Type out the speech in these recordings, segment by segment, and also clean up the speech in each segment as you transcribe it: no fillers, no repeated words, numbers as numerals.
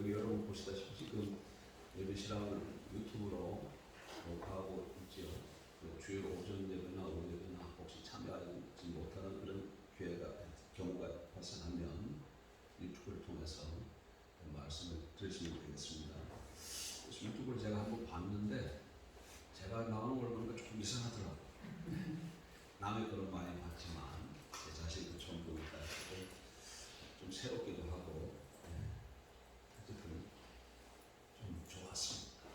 여기 여러분 보시다시피 지금 예배 시간을 유튜브로 녹화하고 있죠. 주일 오전 예배나 오후 예배나 혹시 참여하지 못하는 그런 경우가 발생하면 유튜브를 통해서 말씀을 들으시면 되겠습니다. 그래서 유튜브를 제가 한번 봤는데 제가 나오는 걸 보니까 조금 이상하더라고요. 남의 거는 많이 봤지만 제 자신도 처음 보니까 좀 새롭기도 하고 어쨌든 좀 좋았습니다.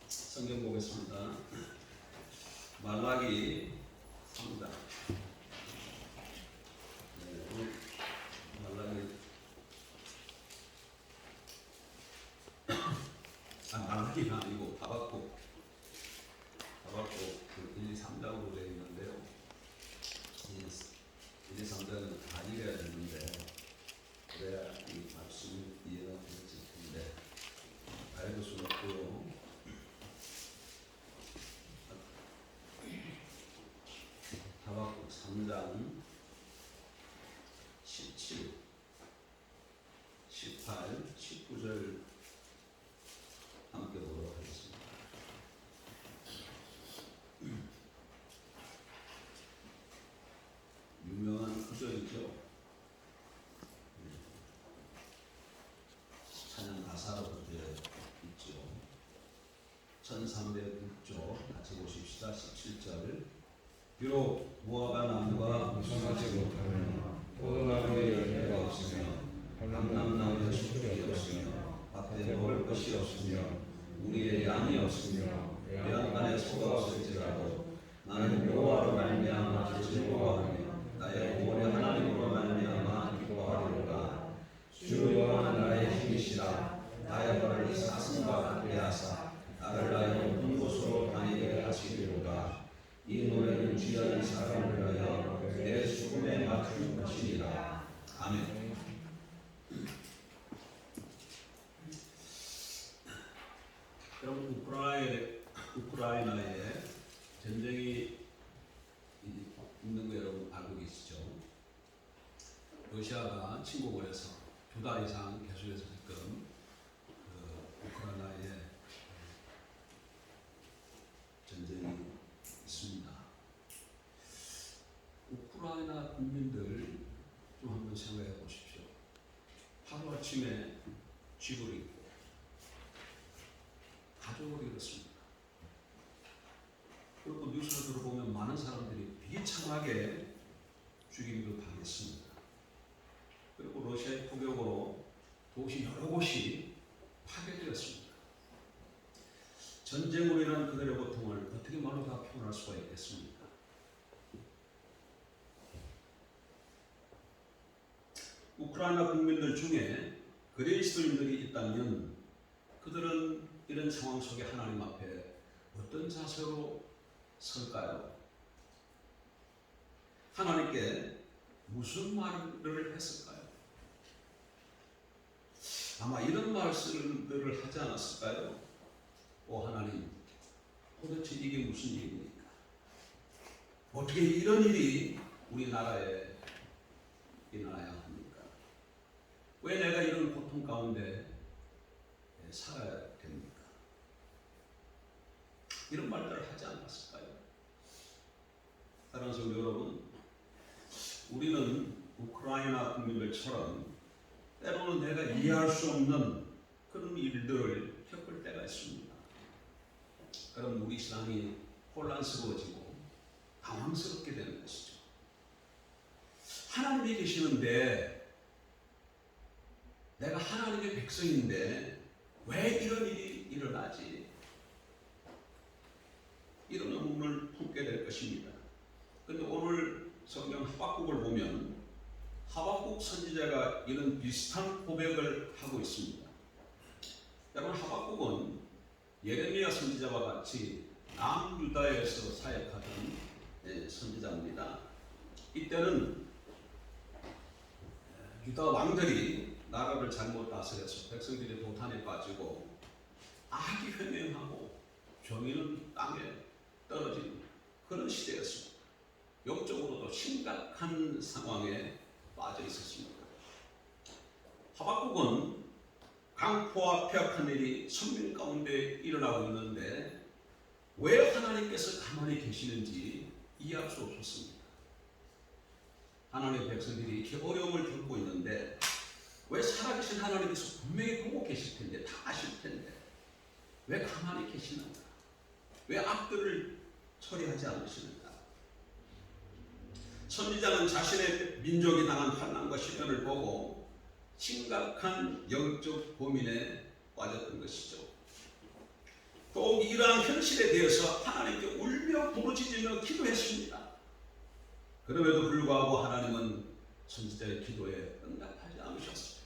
성경 보겠습니다. 말라기 3장. 말라기가 아니고 하박국 1, 2, 3장으로 되어 있는데요. 1, 2, 3장은 다 읽어야 되는데 그래야 이 말씀이 이해가 되실 텐데 다 읽을 수는 없고요. 하박국 3장 17, 18, 19절 함께 보도록 하겠습니다. 유명한 구절이죠. 찬양 가사로 되어 있죠. 1306조 같이 보십시다. 17절. 비록 무화과 나무가 무성하지 못하며 포도나무에 열매가 없으며 감람나무에 수풀이 없으며 밭에 먹을 것이 없으며 우리의 양이 없으며 외양간에 소가 없을지라도 나는 여호와로 말미암아 즐거워하며 나의 구원의 하나님으로 말미암아 기뻐하리로다. 주 여호와는 나의 힘이시라. 나의 발을 사슴과 같게 하사 나를 나의 높은 곳으로 다니게 하시리로다. 이 노래는 귀한 사람을 위하여 내 죽음에 맞춘 것이니라. 아멘. 여러분, 우크라이나에 전쟁이 있는 거 여러분 알고 계시죠? 러시아가 침공을 해서 2달 이상 계속해서 지금 우크라이나에 전쟁이 있습니다. 우크라이나 국민들 좀 한번 생각해 보십시오. 하루아침에 집을 잃고 가족을 잃었습니다. 그리고 뉴스를 들어보면 많은 사람들이 비참하게 죽임도 당했습니다. 그리고 러시아의 포격으로 도시 여러 곳이 파괴되었습니다. 전쟁으로 인한 그들의 고통을 어떻게 말로 다 표현할 수가 있겠습니까? 우크라이나 국민들 중에 그리스도인들이 있다면 그들은 이런 상황 속에 하나님 앞에 어떤 자세로 설까요? 하나님께 무슨 말을 했을까요? 아마 이런 말씀들을 하지 않았을까요? 오 하나님, 도대체 이게 무슨 일입니까? 어떻게 이런 일이 우리나라에 일어나야 합니까? 왜 내가 이런 고통 가운데 살아야 됩니까? 이런 말들을 하지 않았을까요? 사랑하는 성도 여러분, 우리는 우크라이나 국민들처럼 때로는 내가 이해할 수 없는 그런 일들을 겪을 때가 있습니다. 그럼 우리 신앙이 혼란스러워지고 당황스럽게 되는 것이죠. 하나님이 계시는데 내가 하나님의 백성인데 왜 이런 일이 일어나지? 이런 의문을 품게 될 것입니다. 그런데 오늘 성경 하박국을 보면 하박국 선지자가 이런 비슷한 고백을 하고 있습니다. 여러분, 하박국은 예레미야 선지자와 같이 남유다에서 사역하던 선지자입니다. 이때는 유다 왕들이 나라를 잘못 다스려서 백성들이 도탄에 빠지고 악이 횡행하고 정의는 땅에 떨어진 그런 시대였습니다. 영적으로도 심각한 상황에 빠져 있었습니다. 하박국은 강포와 폐역한 일이 선민 가운데 일어나고 있는데 왜 하나님께서 가만히 계시는지 이해할 수 없었습니다. 하나님의 백성들이 이렇게 어려움을 겪고 있는데 왜 살아계신 하나님께서 분명히 보고 계실 텐데, 다 아실 텐데 왜 가만히 계시는가? 왜 악들을 처리하지 않으시는가? 선지자는 자신의 민족이 당한 환난과 시련을 보고 심각한 영적 고민에 빠졌던 것이죠. 또 이러한 현실에 대해서 하나님께 울며 부르짖으며 기도했습니다. 그럼에도 불구하고 하나님은 선지자의 기도에 응답하지 않으셨습니다.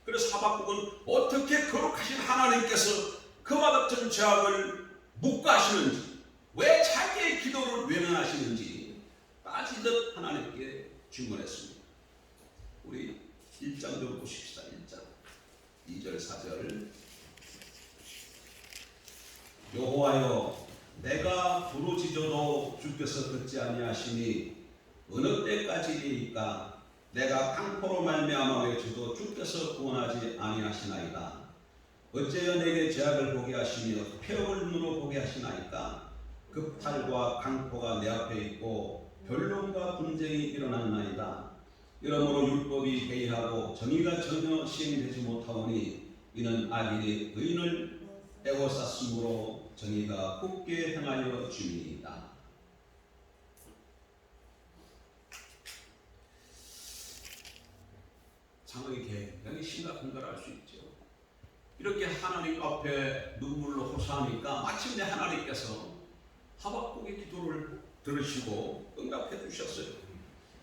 그래서 하박국은 어떻게 거룩하신 하나님께서 그와 같은 죄악을 묵과하시는지, 왜 자기의 기도를 외면하시는지 따지듯 하나님께 질문했습니다. 우리 1장도 보십시다. 1장 2절 4절. 여호와여, 내가 부르짖어도 주께서 듣지 아니하시니 어느 때까지이까? 내가 강포로 말미암아 외쳐도 주께서 구원하지 아니하시나이다. 어째여 내게 죄악을 보게 하시며 폐역을 눈으로 보게 하시나이까? 급탈과 강포가 내 앞에 있고 변론과 분쟁이 일어났나이다. 이러므로 율법이 해이하고 정의가 전혀 시행되지 못하오니 이는 악인이 의인을 애워쌌으므로 정의가 굳게 행하여 주니이다. 상황이 굉장히 심각한 걸 알 수 있죠. 이렇게 하나님 앞에 눈물로 호소하니까 마침내 하나님께서 하박국의 기도를 들으시고 응답해 주셨어요.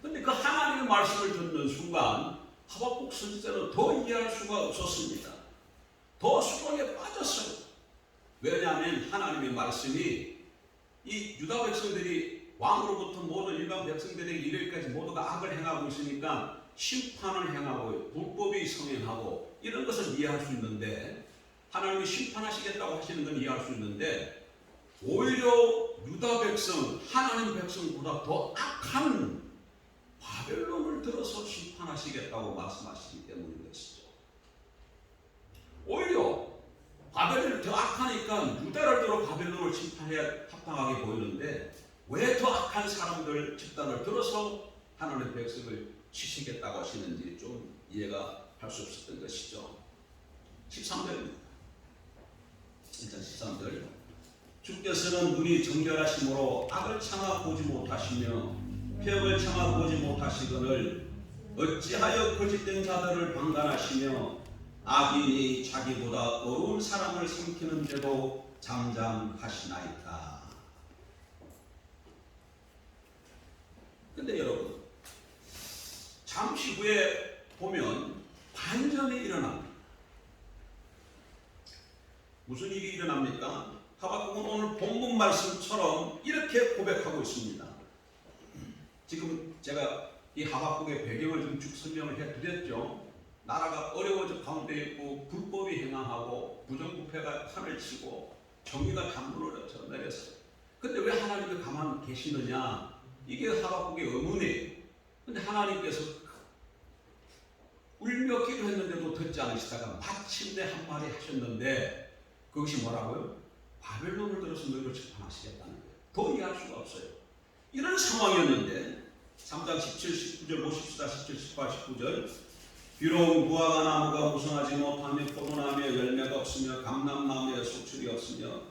그런데 그 하나님의 말씀을 듣는 순간 하박국 선지자는 더 이해할 수가 없었습니다. 더 수렁에 빠졌어요. 왜냐하면 하나님의 말씀이 이 유다 백성들이 왕으로부터 모든 일반 백성들에게 이르기까지 모두가 악을 행하고 있으니까 심판을 행하고 불법이 성행하고 이런 것을 이해할 수 있는데, 하나님이 심판하시겠다고 하시는 건 이해할 수 있는데, 오히려 유다 백성, 하나님 백성보다 더 악한 바벨론을 들어서 심판하시겠다고 말씀하시기 때문인 것이죠. 오히려 바벨론이 더 악하니까 유다를 들어 바벨론을 심판해야 합당하게 보이는데 왜 더 악한 사람들 집단을 들어서 하나님의 백성을 치시겠다고 하시는지 좀 이해가 할 수 없었던 것이죠. 13절입니다. 일단 13절. 주께서는 눈이 정결하심으로 악을 참아 보지 못하시며 폐역을 참아 보지 못하시거늘 어찌하여 거짓된 자들을 방관하시며 악인이 자기보다 어려운 사람을 삼키는데도 잠잠하시나이까. 근데 여러분, 잠시 후에 보면 반전이 일어납니다. 무슨 일이 일어납니까? 하박국은 오늘 본문 말씀처럼 이렇게 고백하고 있습니다. 지금 제가 이 하박국의 배경을 좀 쭉 설명을 해드렸죠. 나라가 어려워져 가운데 있고 불법이 행하고 부정부패가 판을 치고 정의가 단물을 내렸어요. 근데 왜 하나님이 가만 계시느냐? 이게 하박국의 의문이에요. 근데 하나님께서 울며 기도했는데도 듣지 않으시다가 마침내 한 마디 하셨는데, 그것이 뭐라고요? 바벨론을 들어서 너희를 심판하시겠다는 거예요. 더 이해할 수가 없어요. 이런 상황이었는데 3장 17, 19절 보십시다. 17, 18, 19절. 비록 무화과 나무가 무성하지 못하며 포도나무에 열매가 없으며 감람나무에 소출이 없으며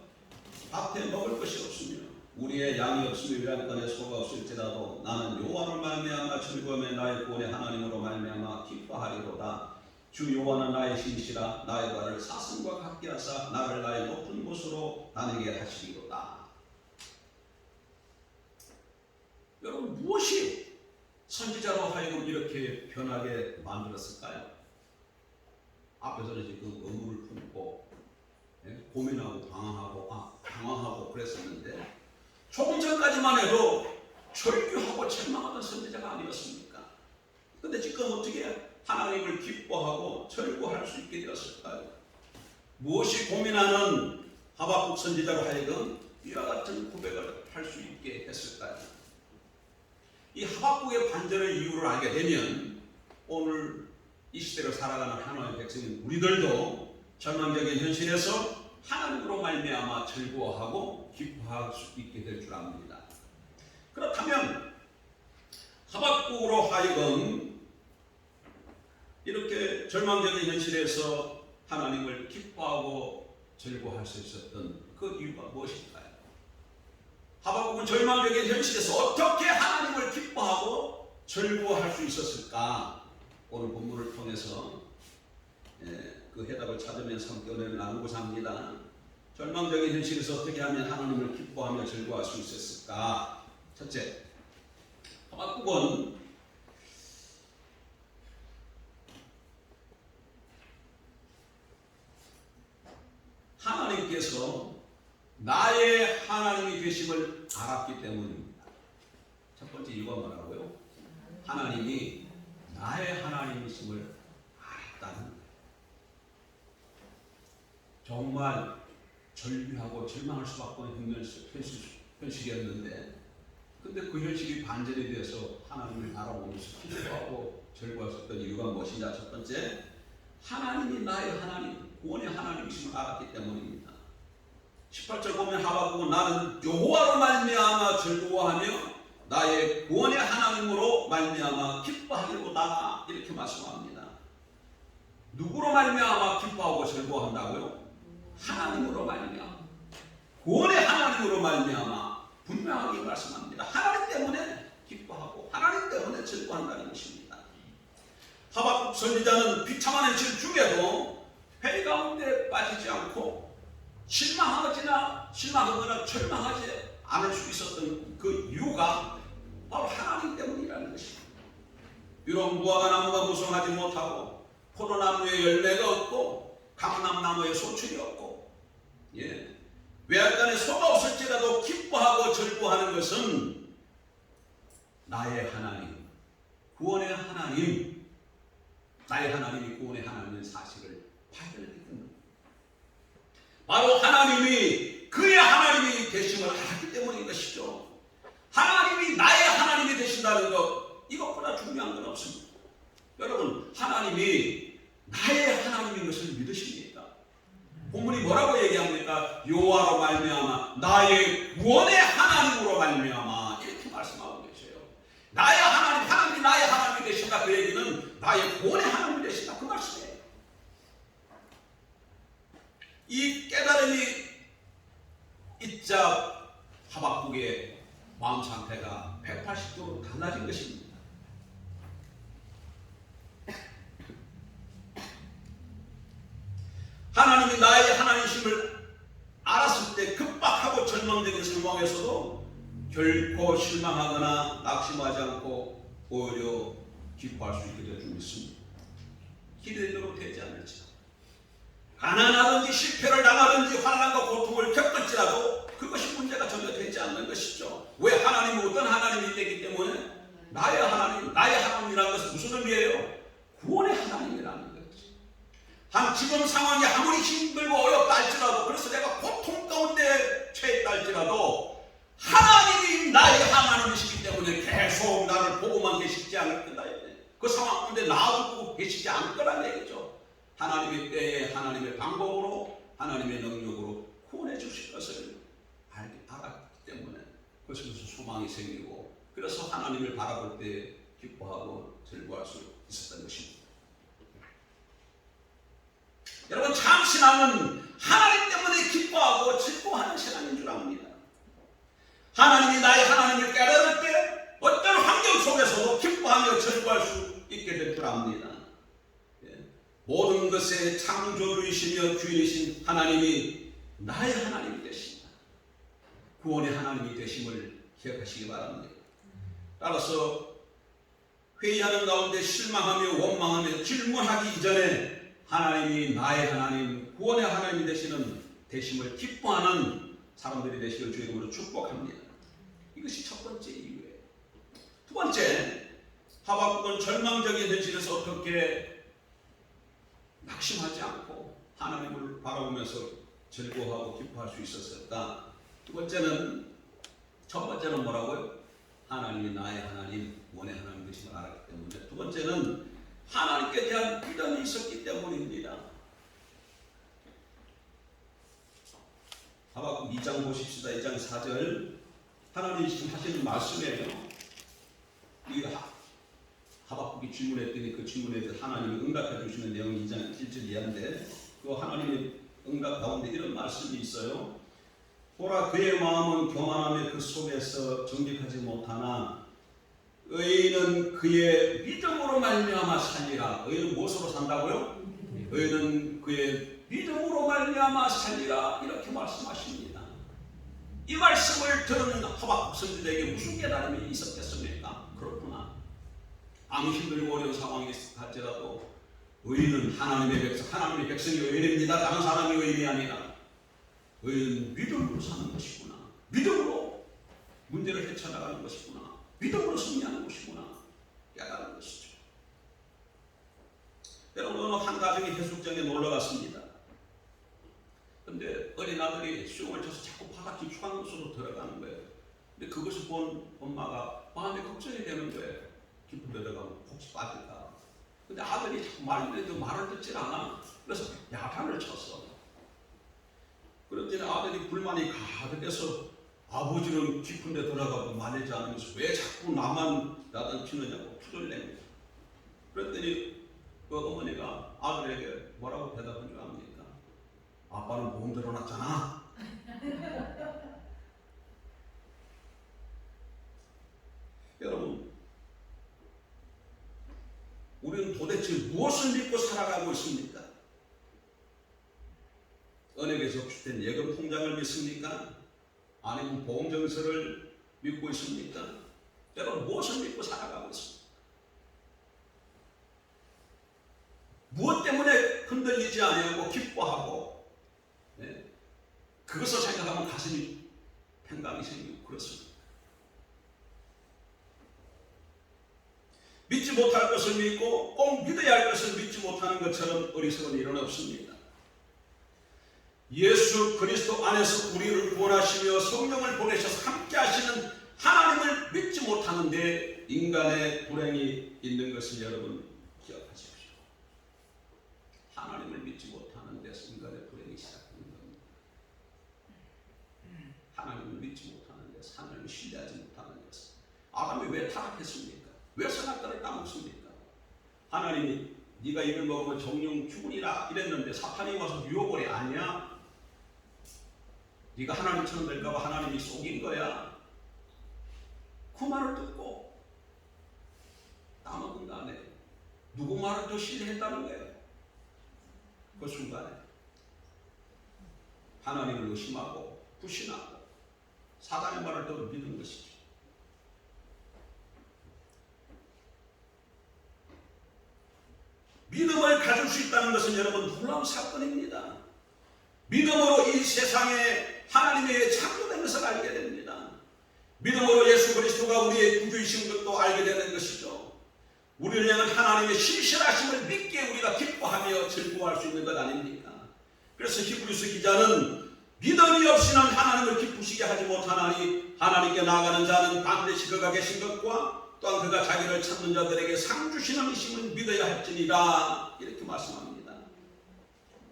밭에 먹을 것이 없으며 우리의 양이 없으며 위란간에 소가 없을지라도 나는 여호와로 말미암아 즐거움에 나의 구원의 하나님으로 말미암아 기뻐하리로다. 주 여호와는 나의 신이시라. 나의 발을 사슴과 같게 하사 나를 나의 높은 곳으로 다니게 하시리로다. 여러분, 무엇이 선지자로 하여금 이렇게 변하게 만들었을까요? 앞에서는 지금 의문을 품고 고민하고 방황하고 그랬었는데, 조금 전까지만 해도 절규하고 절망하던 선지자가 아니었습니까? 근데 지금 어떻게 하나님을 기뻐하고 절구할 수 있게 되었을까요? 무엇이 고민하는 하박국 선지자로 하여금 이와 같은 고백을 할 수 있게 했을까요? 이 하박국의 반전의 이유를 알게 되면 오늘 이 시대를 살아가는 하나님의 백성인 우리들도 절망적인 현실에서 하나님으로 말미암아 즐거워하고 기뻐할 수 있게 될 줄 압니다. 그렇다면 하박국으로 하여금 이렇게 절망적인 현실에서 하나님을 기뻐하고 즐거워할 수 있었던 그 이유가 무엇일까요? 하박국은 절망적인 현실에서 어떻게 하나님을 기뻐하고 즐거워할 수 있었을까? 오늘 본문을 통해서 그 해답을 찾으면서 함께 은혜를 나누고자 합니다. 절망적인 현실에서 어떻게 하면 하나님을 기뻐하며 즐거워할 수 있었을까? 첫째, 하박국은 하나님께서 나의 하나님이 되심을 알았기 때문입니다. 첫 번째 이유가 뭐라고요? 하나님이 나의 하나님이심을 알았다는 거예요. 정말 절규하고 절망할 수밖에 없는 현실이었는데, 근데 그 현실이 반전이 되어서 하나님을 바라보면서 기도하고 절구할 수 있던 이유가 무엇이냐? 첫 번째, 하나님이 나의 하나님, 구원의 하나님이심을 알았기 때문입니다. 18절 보면 하박국은 나는 여호와로 말미암아 즐거워하며 나의 구원의 하나님으로 말미암아 기뻐하리로다, 이렇게 말씀합니다. 누구로 말미암아 기뻐하고 즐거워한다고요? 하나님으로 말미암아, 구원의 하나님으로 말미암아 분명하게 말씀합니다. 하나님 때문에 기뻐하고 하나님 때문에 즐거워한다는 것입니다. 하박국 선지자는 비참한 현실 중에도 회의 가운데 빠지지 않고 실망하거나 절망하지 않을 수 있었던 그 이유가 바로 하나님 때문이라는 것입니다. 비록 무화과 나무가 무성하지 못하고 포도나무에 열매가 없고 감람나무에 소출이 없고 외양간에 소가 없을지라도 기뻐하고 즐거워하는 것은 나의 하나님, 구원의 하나님, 나의 하나님이 구원의 하나님인 사실을 발견했기 때문입니다. 바로 하나님이 그의 하나님이 되심을 알았기 때문인 것이죠. 하나님이 나의 하나님이 되신다는 것, 이것보다 중요한 건 없습니다. 여러분, 하나님이 나의 하나님인 것을 믿으십니까? 본문이 뭐라고 얘기합니까? 여호와로 말미암아 나의 구원의 하나님으로 말미암아, 이렇게 말씀하고 계세요. 나의 하나님, 하나님이 나의 하나님이 되신다, 그 얘기는 나의 구원의 하나님이 되신다, 그 말씀이에요. 이 깨달음이 있자 하박국의 마음 상태가 180도로 달라진 것입니다. 하나님이 나의 하나님이심을 알았을 때 급박하고 절망적인 상황에서도 결코 실망하거나 낙심하지 않고 오히려 기뻐할 수 있게 될 줄 믿습니다. 기대대로 되지 않을지, 가난하든지 실패를 당하든지 환난과 고통을 겪을지라도 그것이 문제가 전혀 되지 않는 것이죠. 왜? 하나님이 어떤 하나님이 되기 때문에 나의 하나님, 나의 하나님이라는 것은 무슨 의미예요? 구원의 하나님이라는 거지. 지금 상황이 아무리 힘들고 어렵다 할지라도, 그래서 내가 고통 가운데 처했다 할지라도 하나님이 나의 하나님이시기 때문에 계속 나를 보고만 계시지 않을 거다. 그 상황 가운데 놔두고 계시지 않을 거란 얘기죠. 하나님의 때에 하나님의 방법으로 하나님의 능력으로 구원해 주실 것을 알았기 때문에 그것에서 소망이 생기고, 그래서 하나님을 바라볼 때 기뻐하고 즐거워할 수 있었던 것입니다. 여러분, 참 신앙은 하나님 때문에 기뻐하고 즐거워하는 신앙인 줄 압니다. 하나님이 나의 하나님을 깨달을 때 어떤 환경 속에서도 기뻐하며 즐거워할 수 있게 될 줄 압니다. 모든 것의 창조주이시며 주인이신 하나님이 나의 하나님이 되신다, 구원의 하나님이 되심을 기억하시기 바랍니다. 따라서 회의하는 가운데 실망하며 원망하며 질문하기 이전에 하나님이 나의 하나님, 구원의 하나님이 되심을 기뻐하는 사람들이 되시길 주의 이름으로 축복합니다. 이것이 첫 번째 이유예요. 두 번째, 하박국은 절망적인 현실에서 어떻게 낙심하지 않고 하나님을 바라보면서 즐거워하고 기뻐할 수 있었을까? 첫 번째는 뭐라고요? 하나님이 나의 하나님, 구원의 하나님 되심을 알았기 때문에. 두 번째는 하나님께 대한 믿음이 있었기 때문입니다. 하박국 2장 보십시다. 2장 4절. 하나님이 지금 하시는 말씀이에요. 이 하박국이 질문했더니 그 질문에 대해서 하나님이 응답해 주시는 내용이 2장 1절 이하인데, 그 하나님의 응답 가운데 이런 말씀이 있어요. 보라, 그의 마음은 교만함의 그 속에서 정직하지 못하나 의인은 그의 믿음으로 말미암아 살리라. 의인은 무엇으로 산다고요? 의인은 그의 믿음으로 말미암아 살리라. 이렇게 말씀하십니다. 이 말씀을 들은 하박국 선지자에게 무슨 깨달음이 있었겠습니까? 그렇구나. 아무 힘들고 어려운 상황이 갈지라도 의인은 하나님의 백성이 의인입니다. 다른 사람이 의인이 아니라 의인은 믿음으로 사는 것이구나. 믿음으로 문제를 헤쳐나가는 것이구나. 믿음으로 승리하는 것이구나. 깨달은 것이죠. 여러분, 어느 한 가정이 해수욕장에 놀러 갔습니다. 그런데 어린 아들이 수영을 쳐서 자꾸 바다 깊숙한 곳으로 들어가는 거예요. 근데 그것을 본 엄마가 마음에 걱정이 되는 거예요. 깊은 데 들어가면 혹시 빠질까. 근데 아들이 자꾸 말을 듣질 않아. 그래서 야단을 쳤어. 그랬더니 아들이 불만이 가득해서 아버지는 깊은 데 들어가고 말리지 않으면서 왜 자꾸 나만 야단 치느냐고 투덜 낸 거예요. 그랬더니 그 어머니가 아들에게 뭐라고 대답한 줄 압니까? 아빠는 보험 들어놨잖아. 여러분, 우리는 도대체 무엇을 믿고 살아가고 있습니까? 은행에 적시된 예금 통장을 믿습니까? 아니면 보험증서를 믿고 있습니까? 여러분, 무엇을 믿고 살아가고 있습니까? 무엇 때문에 흔들리지 아니하고 기뻐하고, 네? 그것을 생각하면 가슴이 팽강이 생기고 그렇습니다. 믿지 못할 것을 믿고 꼭 믿어야 할 것을 믿지 못하는 것처럼 어리석은 일은 없습니다. 예수 그리스도 안에서 우리를 구원하시며 성령을 보내셔서 함께 하시는 하나님을 믿지 못하는데 인간의 불행이 있는 것을 여러분 기억하십시오. 하나님을 믿지 못하는 데서 인간의 불행이 시작되는 겁니다. 하나님을 믿지 못하는 데서, 하나님을 신뢰하지 못하는 데서. 아담이 왜 타락했습니까? 왜 선악과를 따먹습니까? 하나님이 네가 이걸 먹으면 정령 죽으리라 이랬는데 사탄이 와서 유혹을 해. 아니야. 네가 하나님처럼 될까봐 하나님이 속인 거야. 그 말을 듣고 따먹은 다음에 누구 말을 더 신뢰했다는 거예요. 그 순간에 하나님을 의심하고 불신하고 사단의 말을 더 믿은 것이죠. 믿음을 가질 수 있다는 것은 여러분 놀라운 사건입니다. 믿음으로 이 세상에 하나님의 창조된 것을 알게 됩니다. 믿음으로 예수 그리스도가 우리의 구주이신 것도 알게 되는 것이죠. 우리를 향한 하나님의 신실하심을 믿게 우리가 기뻐하며 즐거워할 수 있는 것 아닙니까? 그래서 히브리서 기자는 믿음이 없이는 하나님을 기쁘시게 하지 못하나니 하나님께 나아가는 자는 반드시 그가 계신 것과 또한 그가 자기를 찾는 자들에게 상 주시는 이심을 믿어야 할지니라 이렇게 말씀합니다.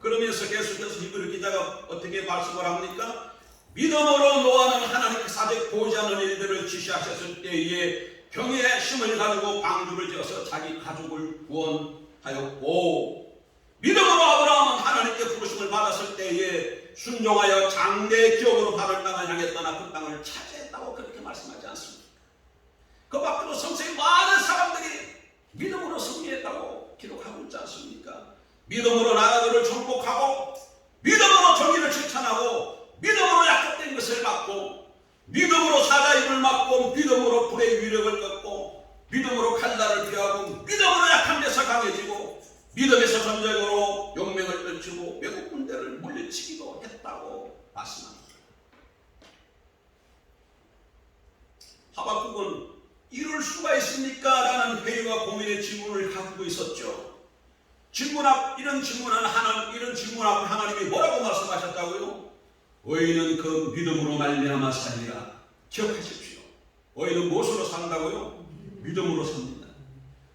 그러면서 계속해서 히브리 기자가 어떻게 말씀을 합니까? 믿음으로 노아는 하나님께 사직 보이지 않는 일들을 지시하셨을 때에 경외의 힘을 가지고 방주를 지어서 자기 가족을 구원하였고, 믿음으로 아브라함은 하나님께 부르심을 받았을 때에 순종하여 장래 기업으로 받을 땅을 향해 떠나 그 땅을 차지했다고 그렇게 말씀하지 않습니까? 그 밖으로 성서에 많은 사람들이 믿음으로 승리했다고 기록하고 있지 않습니까? 믿음으로 나라들을 정복하고, 믿음으로 정의를 실천하고, 믿음으로 약속된 것을 받고, 믿음으로 사자입을 막고, 믿음으로 불의 위력을 꺾고, 믿음으로 칼날을 피하고, 믿음으로 약한 데서 강해지고, 믿음에서 전쟁으로 용맹을 떨치고 외국 군대를 물리치기도 했다고 말씀합니다. 하박국은 이럴 수가 있습니까? 라는 회의와 고민의 질문을 가지고 있었죠. 이런 질문 앞에 하나님이 뭐라고 말씀하셨다고요? 의인은 그 믿음으로 말미암아 살리라. 기억하십시오. 의인은 무엇으로 산다고요? 믿음으로 삽니다.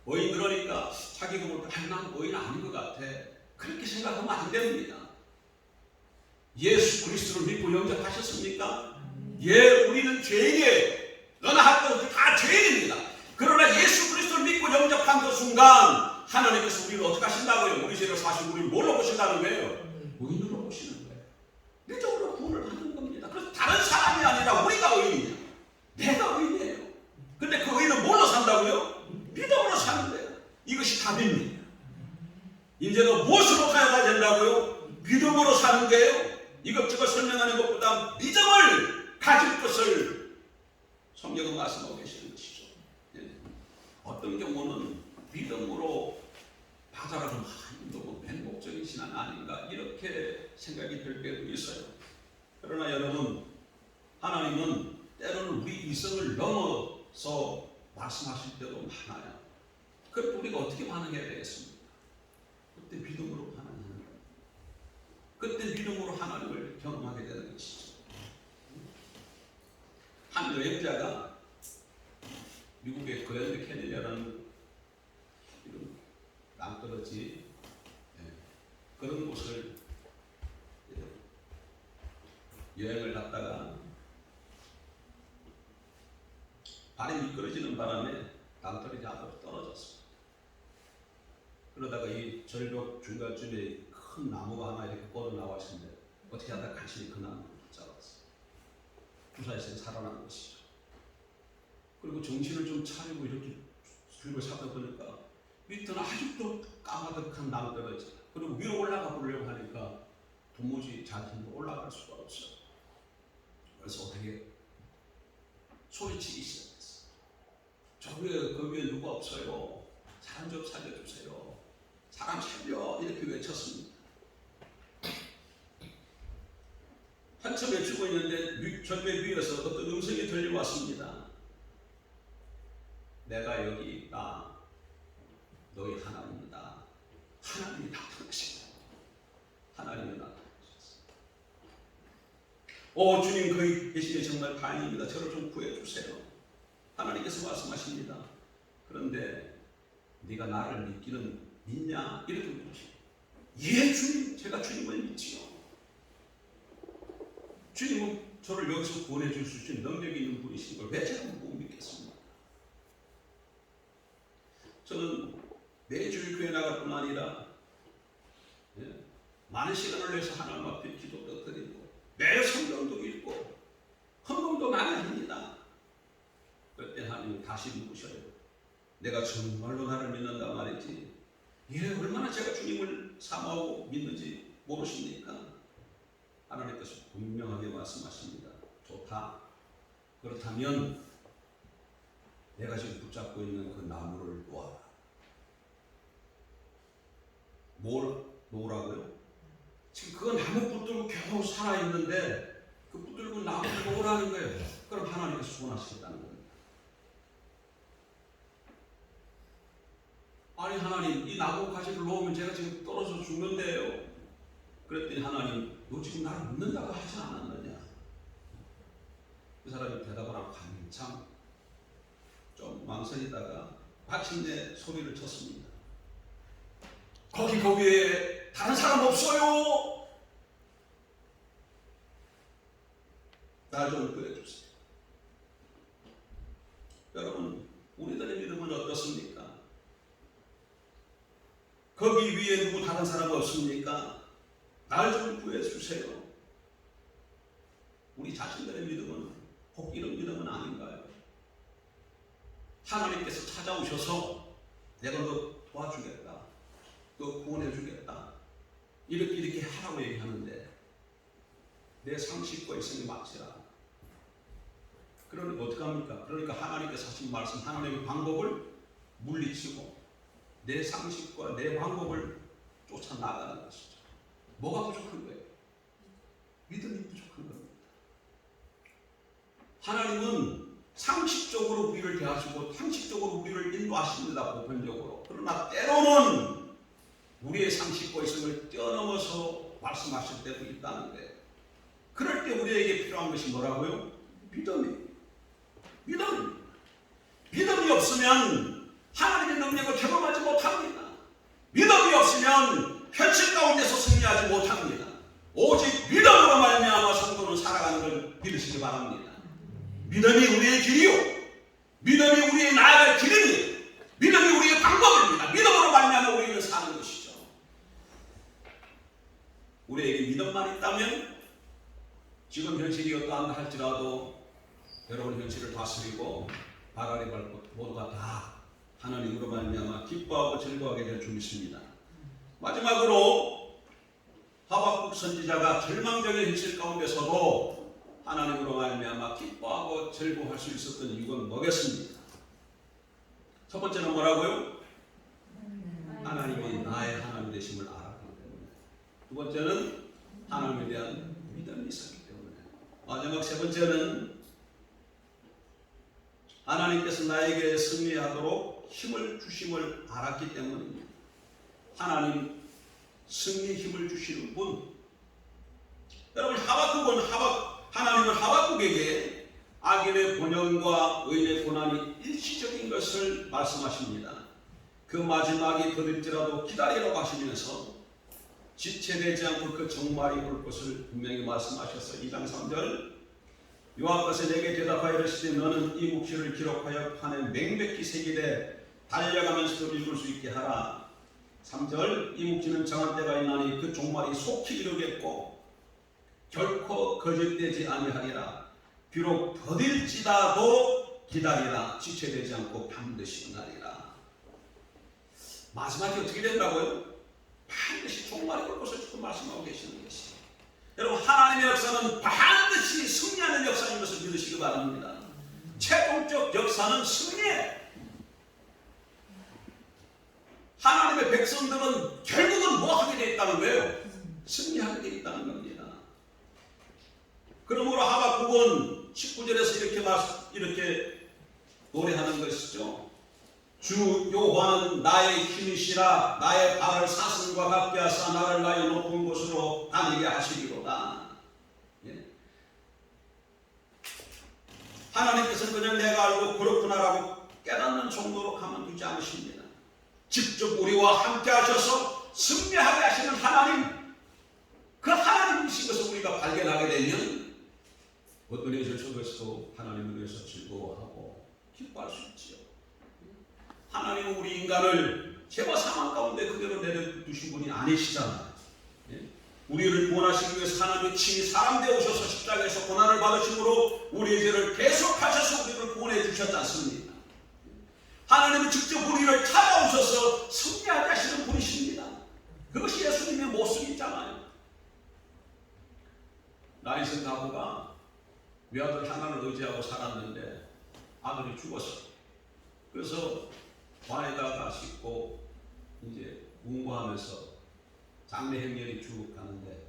의인 그러니까 자기가 볼 때 난 의인 아닌 것 같아. 그렇게 생각하면 안 됩니다. 예수 그리스도를 믿고 영접하셨습니까? 예, 우리는 죄인이에요. 너나 할 것은 다 죄인입니다. 그러나 예수 그리스도를 믿고 영접한 그 순간 하나님께서 우리를 어떻게 하신다고요? 우리 죄를 사실 우리를 뭘로 보신다는 거예요? 의인으로 보시는 거예요. 내적으로 구원을 받는 겁니다. 그래서 다른 사람이 아니라 우리가 의인이야. 내가 의인이에요. 근데 그 의인은 뭘로 산다고요? 믿음으로 사는 거예요. 이것이 답입니다. 이제는 무엇으로 가야 된다고요? 믿음으로 사는 거예요. 이것저것 설명하는 것보다 믿음을 가질 것을 성경은 말씀하고 계시는 것이죠. 어떤 경우는 믿음으로 받아라면 너무 맹목적인 신앙 아닌가 이렇게 생각이 들 때도 있어요. 그러나 여러분, 하나님은 때로는 우리 이성을 넘어서 말씀하실 때도 많아요. 그럼 우리가 어떻게 반응해야 되겠습니까? 그때 믿음으로 반응하는 거예요. 그때 믿음으로 하나님을 경험하게 되는 것이죠. 한 여행자가 미국의 그랜드 캐니언이라는 낭떠러지 그런 곳을 여행을 갔다가 발이 미끄러지는 바람에 낭떠러지 앞으로 떨어졌습니다. 그러다가 이 절벽 중간쯤에 큰 나무가 하나 이렇게 뻗어 나왔는데 어떻게 하다 간신히 그 나무를 붙잡았어요. 주사에서 살아난 것이죠. 그리고 정신을 좀 차리고 이렇게 줄을 살펴보니까 밑에는 아직도 까마득한 낭떠러지. 그리고 위로 올라가 보려고 하니까 도무지 자기는 올라갈 수가 없어요. 그래서 어떻게 소리치기 시작했어요. 저 위에 그 위에 누가 없어요. 사람 좀 살려주세요. 사람 살려 이렇게 외쳤습니다. 한참 외치고 있는데 절벽 위에서 어떤 음성이 들려왔습니다. 내가 여기 있다. 너희 하나님이다. 하나님이 나타나십니다. 하나님이 나타나셨어요. 오 주님 거기 계시니 정말 다행입니다. 저를 좀 구해주세요. 하나님께서 말씀하십니다. 그런데 네가 나를 믿냐? 이렇게 물으십니다. 예 주님, 제가 주님을 믿지요. 주님은 저를 여기서 구원해 줄 수 있는 능력이 있는 분이신 걸 왜 제가 못 믿겠습니까? 저는 매주 교회 나갈 뿐 아니라 많은 시간을 내서 하나님 앞에 기도도 드리고 매일 성경도 읽고 헌금도 많이 합니다. 그때 하나님이 다시 묻으셔요. 내가 정말로 나를 믿는다 말이지. 얼마나 제가 주님을 사모하고 믿는지 모르십니까? 하나님께서 분명하게 말씀하십니다. 좋다. 그렇다면 내가 지금 붙잡고 있는 그 나무를 놓아라. 뭘 놓으라고요? 지금 그 나무 붙들고 겨우 살아있는데 그 붙들고 나무를 놓으라는 거예요. 그럼 하나님께서 소원하시겠다는 겁니다. 아니 하나님, 이 나무 가지를 놓으면 제가 지금 떨어져 죽는데요. 그랬더니 하나님, 너 지금 나를 믿는다고 하지 않았느냐? 그 사람이 대답을 하고 한참 좀 망설이다가 마침내 소리를 쳤습니다. 거기에 다른 사람 없어요. 날 좀 구해주세요. 여러분, 우리들의 믿음은 어떻습니까? 거기 위에 누구 다른 사람 없습니까? 날 좀 구해주세요. 우리 자신들의 믿음은 혹 이런 믿음은 아닌가요? 하나님께서 찾아오셔서 내가 너 도와주겠다, 너 구원해주겠다, 이렇게 하라고 얘기하는데 내 상식과 이성이 맞지라. 그러니까 어떡합니까? 그러니까 하나님께서 하신 말씀, 하나님의 방법을 물리치고 내 상식과 내 방법을 쫓아 나가는 것이죠. 뭐가 부족한 거예요? 믿음이 부족한 겁니다. 하나님은 상식적으로 우리를 대하시고 상식적으로 우리를 인도하십니다. 보편적으로. 그러나 때로는 우리의 상식과 이성을 뛰어넘어서 말씀하실 때도 있다는 거예요. 그럴 때 우리에게 필요한 것이 뭐라고요? 믿음이 없으면 하나님의 능력을 경험하지 못합니다. 믿음이 없으면 현실 가운데서 승리하지 못합니다. 오직 믿음으로 말미암아 성도는 살아가는 걸 믿으시기 바랍니다. 믿음이 우리의 길이요, 믿음이 우리의 나아갈 길입니다. 믿음이 우리의 방법입니다. 믿음으로 말미암아 우리는 사는 것이죠. 우리에게 믿음만 있다면 지금 현실이 어떠한가 할지라도 여러분 현실을 다스리고 발 아래 밟고 모두가 다 하나님으로 말미암아 기뻐하고 즐거워하게 될 줄 믿습니다. 마지막으로 하박국 선지자가 절망적인 현실 가운데서도 하나님으로 말미암아 기뻐하고 즐거워할 수 있었던 이유는 뭐겠습니까? 첫 번째는 뭐라고요? 하나님이 나의 하나님 되심을 알았기 때문에. 두 번째는 하나님에 대한 믿음이 있었기 때문에. 마지막 세 번째는 하나님께서 나에게 승리하도록 힘을 주심을 알았기 때문입니다. 하나님 승리 힘을 주시는 분. 여러분 하박국은 하나님은 하박국에게 악인의 본연과 의인의 고난이 일시적인 것을 말씀하십니다. 그 마지막이 더딜지라도 기다리라고 하시면서 지체되지 않고 그 종말이 올 것을 분명히 말씀하셨어요. 2장 3절 여호와께서 내게 대답하여 이르시되 너는 이 묵시를 기록하여 판에 맹백히 새기되 달려가면서도 읽을 수 있게 하라. 3절 이 묵시는 정한 때가 있나니 그 종말이 속히 이르겠고 결코 거짓되지 아니하리라. 비록 더딜지라도 기다리라. 지체되지 않고 반드시 응하리라. 마지막이 어떻게 된다고요? 반드시 종말이 올 것을 지금 말씀하고 계시는 것이죠. 여러분 하나님의 역사는 반드시 승리하는 역사인 것을 믿으시기 바랍니다. 최종적 역사는 승리예요. 하나님의 백성들은 결국은 뭐 하게 되어 있다는 거예요? 승리하게 되어 있다는 겁니다. 그러므로 하박국은 19절에서 이렇게 노래하는 것이죠. 주 여호와는 나의 힘이시라. 나의 발을 사슴과 같게 하사 나를 나의 높은 곳으로 다니게 하시리로다. 예. 하나님께서는 그냥 내가 알고 그렇구나라고 깨닫는 정도로 가만두지 않으십니다. 직접 우리와 함께 하셔서 승리하게 하시는 하나님, 그 하나님이신 것을 우리가 발견하게 되면 어떤 일을 속에서도 하나님을 위해서 즐거워하고 기뻐할 수 있지요. 하나님은 우리 인간을 죄와 사망 가운데 그대로 내려두신 분이 아니시잖아요. 우리를 구원하시기 위해서 하나님이 친히 사람 되어 오셔서 십자가에서 고난을 받으심으로 우리의 죄를 계속하셔서 우리를 구원해 주셨지 않습니까? 하나님은 직접 우리를 찾아오셔서 승리하게 하시는 분이십니다. 그것이 예수님의 모습이잖아요. 나이슨 가부가 외아들 하나를 의지하고 살았는데 아들이 죽었어요. 그래서 관에다가 싣고 이제 운구하면서 장례 행렬이 쭉 가는데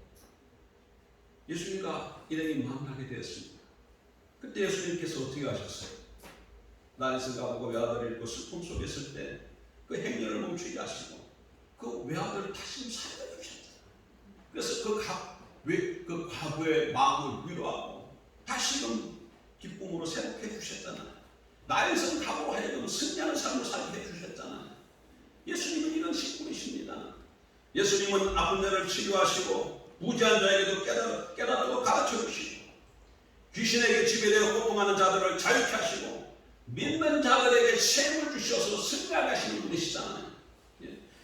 예수님과 일행이 만나게 되었습니다. 그때 예수님께서 어떻게 하셨어요? 나이슨 가부가 외아들을 잃고 슬픔 속에 있을 때 그 행렬을 멈추게 하시고 그 외아들을 다시 살려 주셨잖아요. 그래서 그 과부의 마음을 위로하고 다시금 기쁨으로 새롭게 해주셨잖아요. 나이슨 가부로 하여금 승리하는 삶을 살게 해주셨잖아요. 예수님은 이런 식분이십니다. 예수님은 아픈 자를 치료하시고 무지한 자에게도 깨닫고 가르쳐 주시고 귀신에게 지배되어 고통하는 자들을 자유케 하시고 믿는 자들에게 셈을 주셔서 승리하게 하시는 분이시잖아요.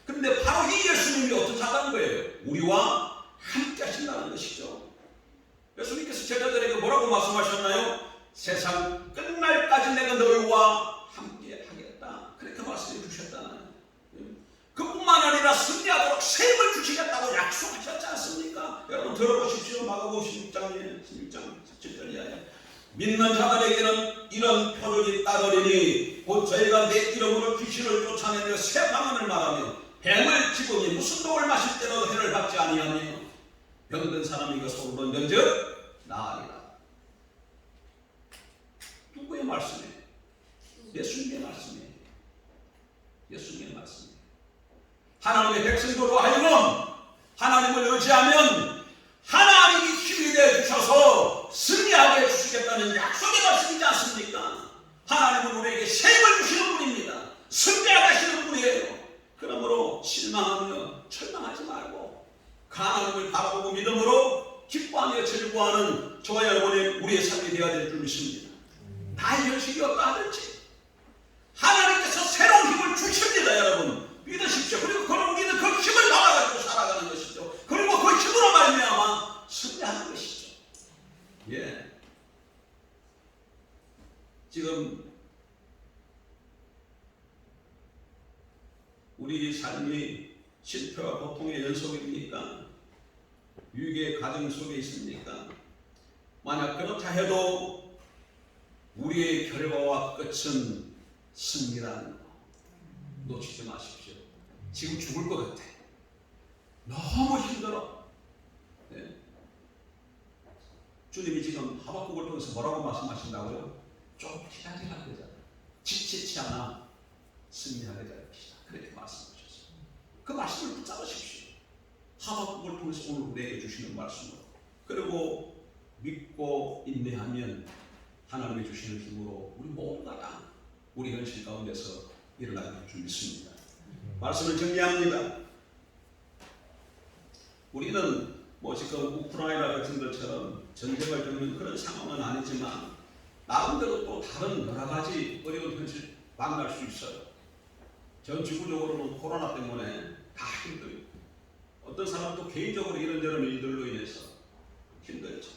그런데 바로 이 예수님이 어떻게 하다는 거예요? 우리와 함께 하신다는 것이죠. 예수님께서 제자들에게 뭐라고 말씀하셨나요? 세상 끝날까지 내가 너희와 함께 하겠다. 그렇게 말씀해 주셨잖아요. 그뿐만 아니라 승리하도록 셈을 주시겠다고 약속하셨지 않습니까? 여러분 들어보십시오. 마가복음 16장 17절 이하에 믿는 자들에게는 이런 표적이 따르리니 곧 저희가 내 이름으로 귀신을 쫓아내며 새 방언을 말하며 뱀을 집으니 무슨 독을 마실 때라도 해를 받지 아니하며 병든 사람이 이것으로 먼저 나으리라. 누구의 말씀이에요? 예수님의 말씀이에요. 예수님의 말씀이에요. 하나님의 백성들로 하여금 하나님을 의지하면 하나님이 힘이 되어 주셔서 승리하게 해주시겠다는 약속의 말씀이지 않습니까? 하나님은 우리에게 셈을 주시는 분입니다. 승리하시는 분이에요. 그러므로 실망하며 절망하지 말고 하나님을 바라보고 믿음으로 기뻐하며 즐거워하는 저와 여러분의 우리의 삶이 되어야 될 줄 믿습니다. 나의 현실이 어떠하든지 하나님께서 새로운 힘을 주십니다. 여러분 믿으십시오. 그리고 그런 우리는 그 힘을 받아가지고 살아가는 것이죠. 그리고 그 힘으로 말미암아 승리하는 것이죠. 예. 지금 우리 삶이 실패와 고통의 연속입니까? 위기의 과정 속에 있습니까? 만약 그렇다 해도 우리의 결과와 끝은 승리라는 거 놓치지 마십시오. 지금 죽을 것 같아. 너무 힘들어. 네. 주님이 지금 하박국을 통해서 뭐라고 말씀하신다고요? 좀 기다리라 그러잖아요. 지치지 않아 승리하게 될 것이다. 그렇게 말씀하셨어요. 그 말씀을 붙잡으십시오. 하박국을 통해서 오늘 우리에게 주시는 말씀으로. 그리고 믿고 인내하면 하나님이 주시는 힘으로 우리 모두가 다 우리 현실 가운데서 일어나게 될 줄 믿습니다. 말씀을 정리합니다. 우리는 지금 우크라이나 같은 것처럼 전쟁을 겪는 그런 상황은 아니지만 나름대로 또 다른 여러 가지 어려운 현실 만날 수 있어요. 전 지구적으로는 코로나 때문에 다 힘들고 어떤 사람도 개인적으로 이런저런 일들로 인해서 힘들죠.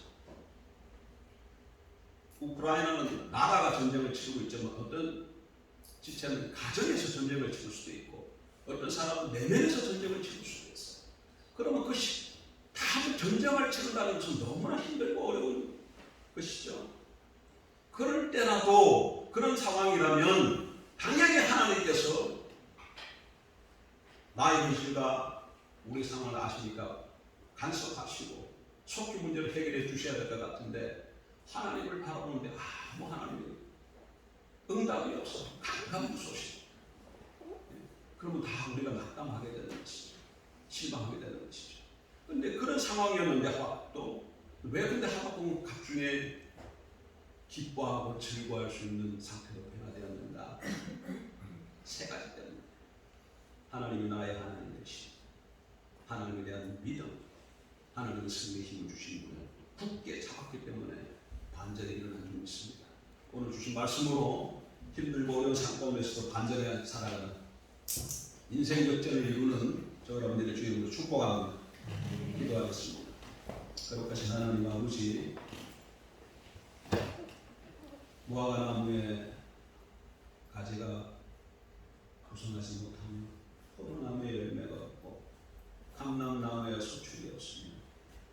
우크라이나는 나라가 전쟁을 치르고 있지만 어떤 지체는 가정에서 전쟁을 치를 수도 있고 어떤 사람은 내면에서 전쟁을 치를 수도 있어요. 그러면 그것이 다 전쟁을 치른다는 것은 너무나 힘들고 어려운 것이죠. 그럴 때라도 그런 상황이라면 당연히 하나님께서 나의 현실과 우리 상황을 아시니까 간섭하시고 속히 문제를 해결해 주셔야 될 것 같은데 하나님을 바라보는데 아무 하나님이 응답이 없어 강간무소식. 그러면 다 우리가 낙담하게 되는 것이죠. 실망하게 되는 것이죠. 근데 그런 상황이었는데 하박도 왜 근데 하박국은 갑중에 기뻐하고 즐거워할 수 있는 상태로 변화되었는가? 세 가지 때문에 하나님이 나의 하나님 되시고 하나님에 대한 믿음, 하나님의 승리의 힘을 주신 분을 굳게 잡았기 때문에 반전이 일어난 줄 믿습니다. 오늘 주신 말씀으로 힘들고 어려운 상황 가운데서도 반전해 살아가는 인생 역전을 이루는 저 여러분들의 주님으로 축복합니다. 기도하겠습니다. 거룩하신 하나님 아버지, 무화과 나무의 가지가 부성하지 못하며 포도나무의 열매가 없고 감람나무의 소출이 없으며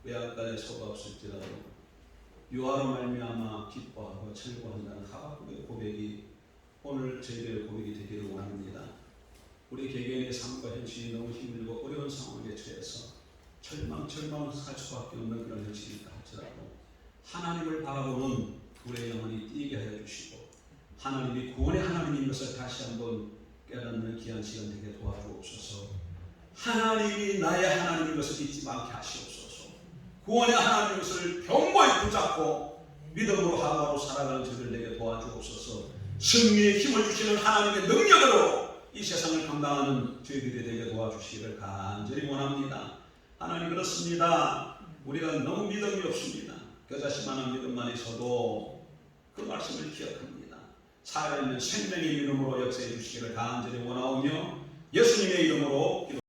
외양간에 소가 없을지라도 유화로 말미암아 기뻐하고 즐거워한다는 하박국의 고백이 오늘 저희들의 고백이 되기를 원합니다. 우리 개개인의 삶과 현실이 너무 힘들고 어려운 상황에 처해서 절망할 수밖에 없는 그런 현실이 있다 할지라도 하나님을 바라보는 우리의 영혼이 뛰게 하여 주시고 하나님이 구원의 하나님인 것을 다시 한번 깨닫는 귀한 시간 되게 도와주옵소서. 하나님이 나의 하나님인 것을 잊지 않게 하시옵소서. 구원의 하나님인 것을 견고히 붙잡고 믿음으로 하루하루 살아가는 저들 되게 도와주옵소서. 승리의 힘을 주시는 하나님의 능력으로 이 세상을 감당하는 저희들이 되게 도와주시기를 간절히 원합니다. 하나님 그렇습니다. 우리가 너무 믿음이 없습니다. 겨자씨만한 믿음만 있어도 그 말씀을 기억합니다. 살아있는 생명의 믿음으로 역사해 주시기를 간절히 원하오며 예수님의 이름으로 기도